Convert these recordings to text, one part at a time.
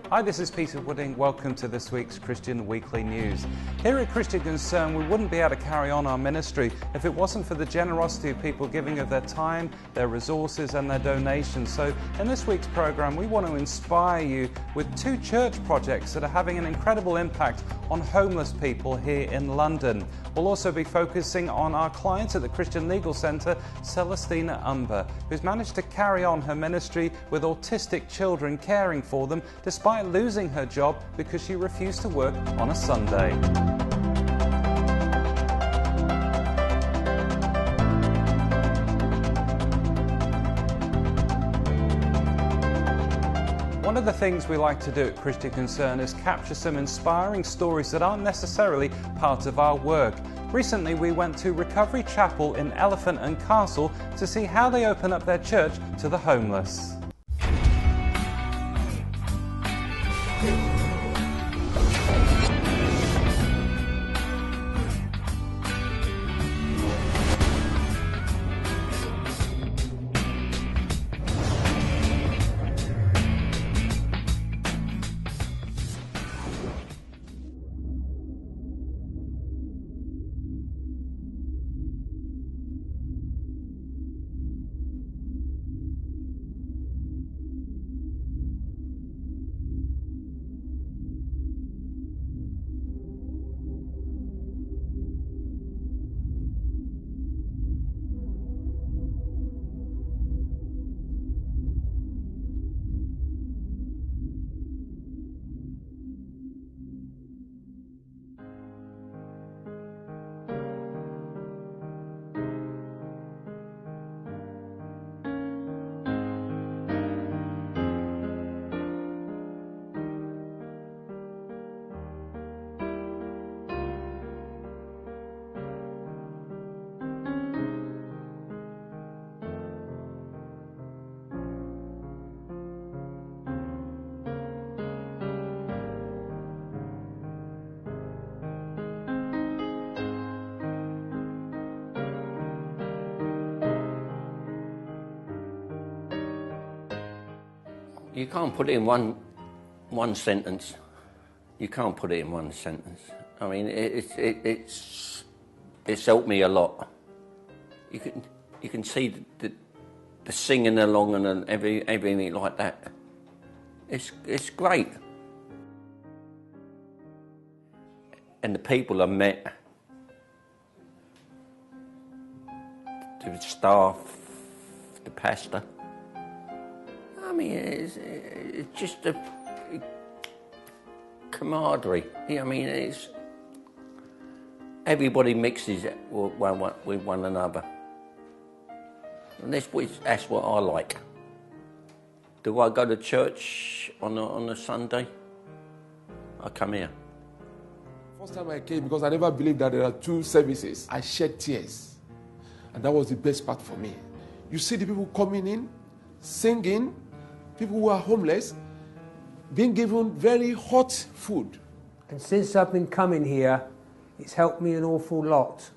Hi, this is Peter Wooding. Welcome to this week's Christian Weekly News. Here at Christian Concern, we wouldn't be able to carry on our ministry if it wasn't for the generosity of people giving of their time, their resources and their donations. So in this week's programme, we want to inspire you with two church projects that are having an incredible impact on homeless people here in London. We'll also be focusing on our client at the Christian Legal Centre, Celestina Umber, who's managed to carry on her ministry with autistic children, caring for them, despite losing her job because she refused to work on a Sunday. One of the things we like to do at Christian Concern is capture some inspiring stories that aren't necessarily part of our work. Recently we went to Recovery Chapel in Elephant and Castle to see how they open up their church to the homeless. You can't put it in one sentence. You can't put it in one sentence. I mean, it's helped me a lot. You can see the singing along and everything like that. It's great. And the people I met, the staff, the pastor. I mean, it's just a camaraderie. I mean, it's everybody mixes with one another, and that's what I like. Do I go to church on a Sunday? I come here. First time I came, because I never believed that there are two services, I shed tears, and that was the best part for me. You see the people coming in, singing. People who are homeless, being given very hot food. And since I've been coming here, it's helped me an awful lot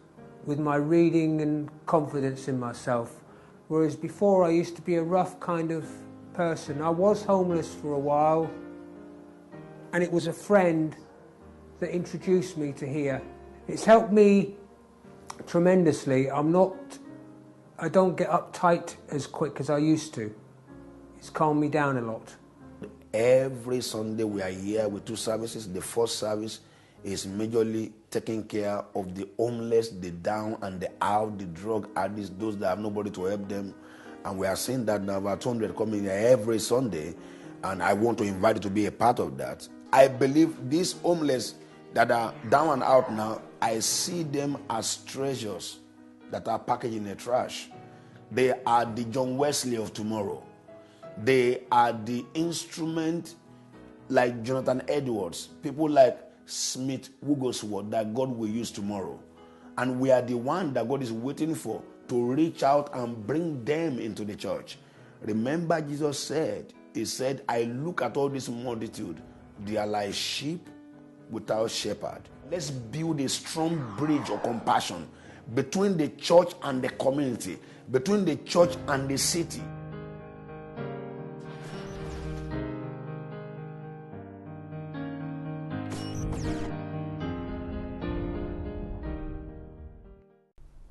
with my reading and confidence in myself. Whereas before I used to be a rough kind of person. I was homeless for a while, and it was a friend that introduced me to here. It's helped me tremendously. I don't get uptight as quick as I used to. It's calmed me down a lot. Every Sunday we are here with two services. The first service is majorly taking care of the homeless, the down and the out, the drug addicts, those that have nobody to help them. And we are seeing that now about 200 coming here every Sunday, and I want to invite you to be a part of that. I believe these homeless that are down and out now, I see them as treasures that are packaged in the trash. They are the John Wesley of tomorrow. They are the instrument like Jonathan Edwards, people like Smith Wigglesworth that God will use tomorrow. And we are the one that God is waiting for to reach out and bring them into the church. Remember, Jesus said, He said, I look at all this multitude. They are like sheep without shepherd. Let's build a strong bridge of compassion between the church and the community, between the church and the city.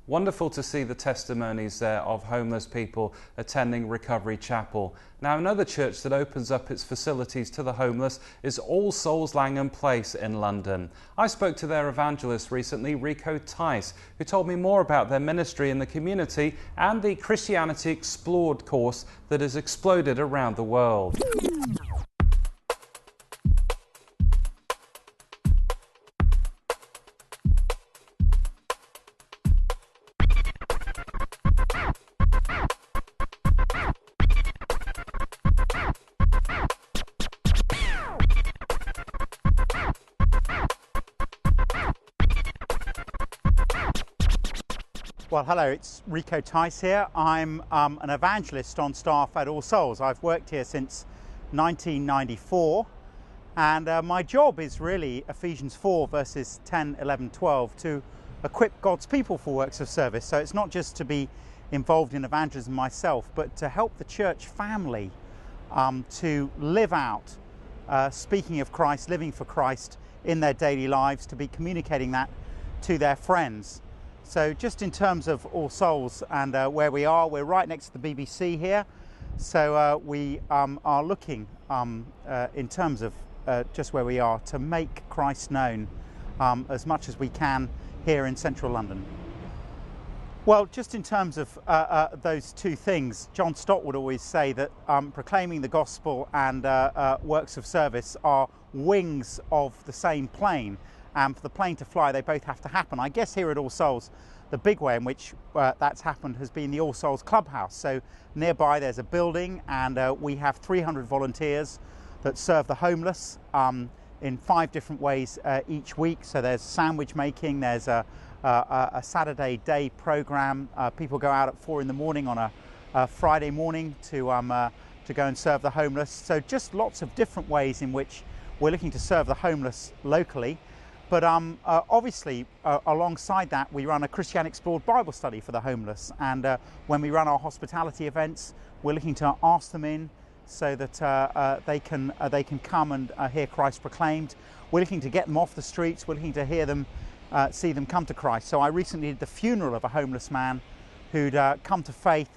Wonderful to see the testimonies there of homeless people attending Recovery Chapel. Now, another church that opens up its facilities to the homeless is All Souls Langham Place in London. I spoke to their evangelist recently, Rico Tice, who told me more about their ministry in the community and the Christianity Explored course that has exploded around the world. Well, hello, it's Rico Tice here. I'm an evangelist on staff at All Souls. I've worked here since 1994, and my job is really Ephesians 4 verses 10, 11, 12 to equip God's people for works of service. So it's not just to be involved in evangelism myself, but to help the church family to live out speaking of Christ, living for Christ in their daily lives, to be communicating that to their friends. So just in terms of All Souls and where we are, we're right next to the BBC here. So we are looking in terms of just where we are to make Christ known as much as we can here in central London. Well, just in terms of those two things, John Stott would always say that proclaiming the gospel and works of service are wings of the same plane. And for the plane to fly, they both have to happen. I guess here at All Souls, the big way in which that's happened has been the All Souls Clubhouse. So nearby there's a building, and we have 300 volunteers that serve the homeless in 5 different ways each week. So there's sandwich making, there's a Saturday day program. People go out at 4 in the morning on a Friday morning to go and serve the homeless. So just lots of different ways in which we're looking to serve the homeless locally. But obviously, alongside that, we run a Christian Explored Bible study for the homeless. And when we run our hospitality events, we're looking to ask them in so that they can come and hear Christ proclaimed. We're looking to get them off the streets. We're looking to hear them, see them come to Christ. So I recently did the funeral of a homeless man who'd come to faith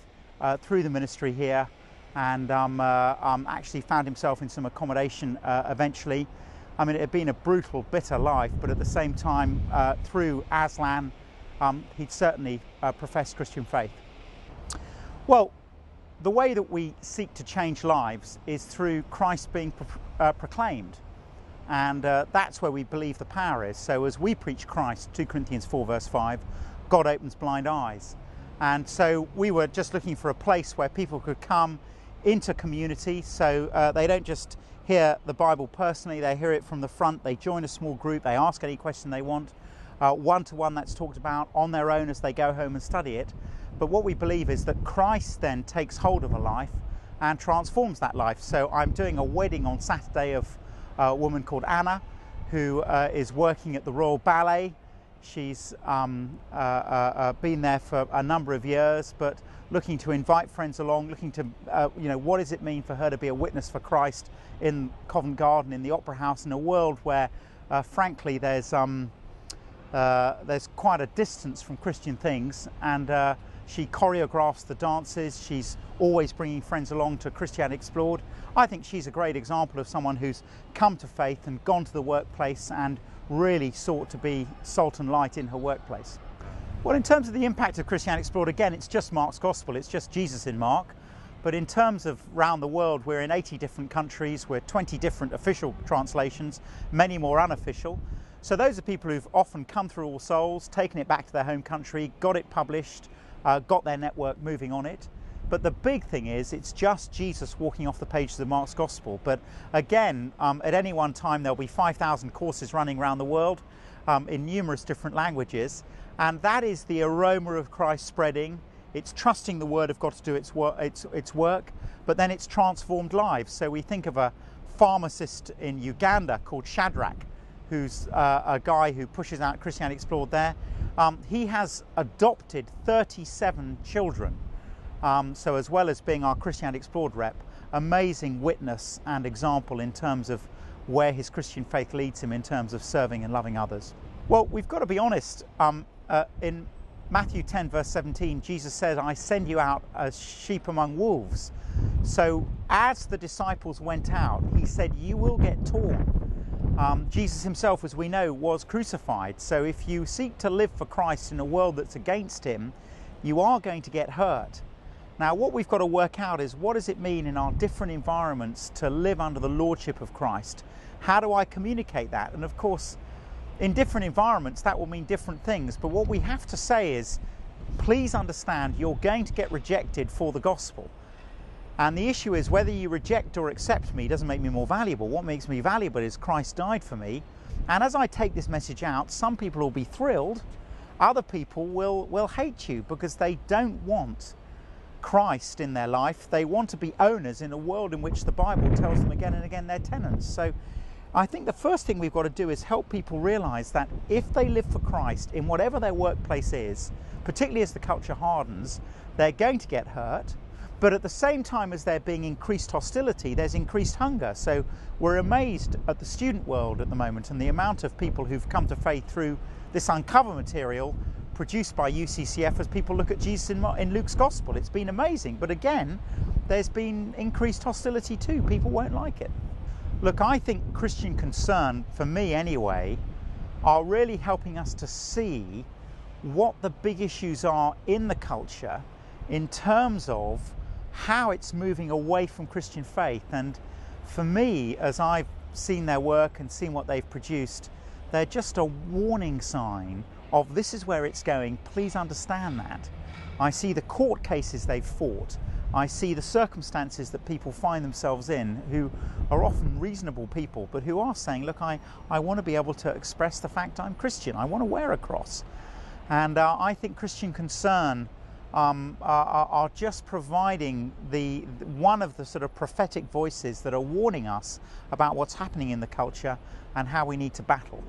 through the ministry here, and actually found himself in some accommodation eventually. I mean, it had been a brutal, bitter life, but at the same time, through Aslan, he'd certainly professed Christian faith. Well, the way that we seek to change lives is through Christ being proclaimed. And that's where we believe the power is. So as we preach Christ, 2 Corinthians 4 verse 5, God opens blind eyes. And so we were just looking for a place where people could come into community, so they don't just hear the Bible personally, they hear it from the front, they join a small group, they ask any question they want, one-to-one that's talked about on their own as they go home and study it. But what we believe is that Christ then takes hold of a life and transforms that life. So I'm doing a wedding on Saturday of a woman called Anna, who is working at the Royal Ballet. She's been there for a number of years, but looking to invite friends along, looking to, what does it mean for her to be a witness for Christ in Covent Garden, in the Opera House, in a world where, frankly, there's quite a distance from Christian things, and she choreographs the dances. She's always bringing friends along to Christian Explored. I think she's a great example of someone who's come to faith and gone to the workplace and really sought to be salt and light in her workplace. Well, in terms of the impact of Christian Explored, again, it's just Mark's Gospel, it's just Jesus in Mark. But in terms of around the world, we're in 80 different countries, we're 20 different official translations, many more unofficial. So those are people who've often come through All Souls, taken it back to their home country, got it published, got their network moving on it. But the big thing is, it's just Jesus walking off the pages of Mark's Gospel. But again, at any one time, there'll be 5,000 courses running around the world in numerous different languages. And that is the aroma of Christ spreading. It's trusting the Word of God to do its work, but then it's transformed lives. So we think of a pharmacist in Uganda called Shadrach, who's a guy who pushes out Christian Explored there. He has adopted 37 children. So as well as being our Christian Explored rep, amazing witness and example in terms of where his Christian faith leads him in terms of serving and loving others. Well, we've got to be honest, in Matthew 10 verse 17, Jesus said, I send you out as sheep among wolves. So as the disciples went out, he said, you will get torn. Jesus himself, as we know, was crucified. So if you seek to live for Christ in a world that's against him, you are going to get hurt. Now, what we've got to work out is, what does it mean in our different environments to live under the lordship of Christ? How do I communicate that? And of course, in different environments, that will mean different things. But what we have to say is, please understand, you're going to get rejected for the gospel. And the issue is, whether you reject or accept me doesn't make me more valuable. What makes me valuable is Christ died for me. And as I take this message out, some people will be thrilled. Other people will hate you because they don't want Christ in their life. They want to be owners in a world in which the Bible tells them again and again they're tenants. So I think the first thing we've got to do is help people realize that if they live for Christ in whatever their workplace is, particularly as the culture hardens, they're going to get hurt. But at the same time as there being increased hostility, there's increased hunger. So we're amazed at the student world at the moment and the amount of people who've come to faith through this Uncover material produced by UCCF as people look at Jesus in Luke's Gospel. It's been amazing. But again, there's been increased hostility too. People won't like it. Look, I think Christian Concern, for me anyway, are really helping us to see what the big issues are in the culture in terms of how it's moving away from Christian faith. And for me, as I've seen their work and seen what they've produced, they're just a warning sign of this is where it's going. Please understand that. I see the court cases they've fought. I see the circumstances that people find themselves in, who are often reasonable people, but who are saying, look, I want to be able to express the fact I'm Christian. I want to wear a cross. And I think Christian Concern are just providing one of the sort of prophetic voices that are warning us about what's happening in the culture and how we need to battle.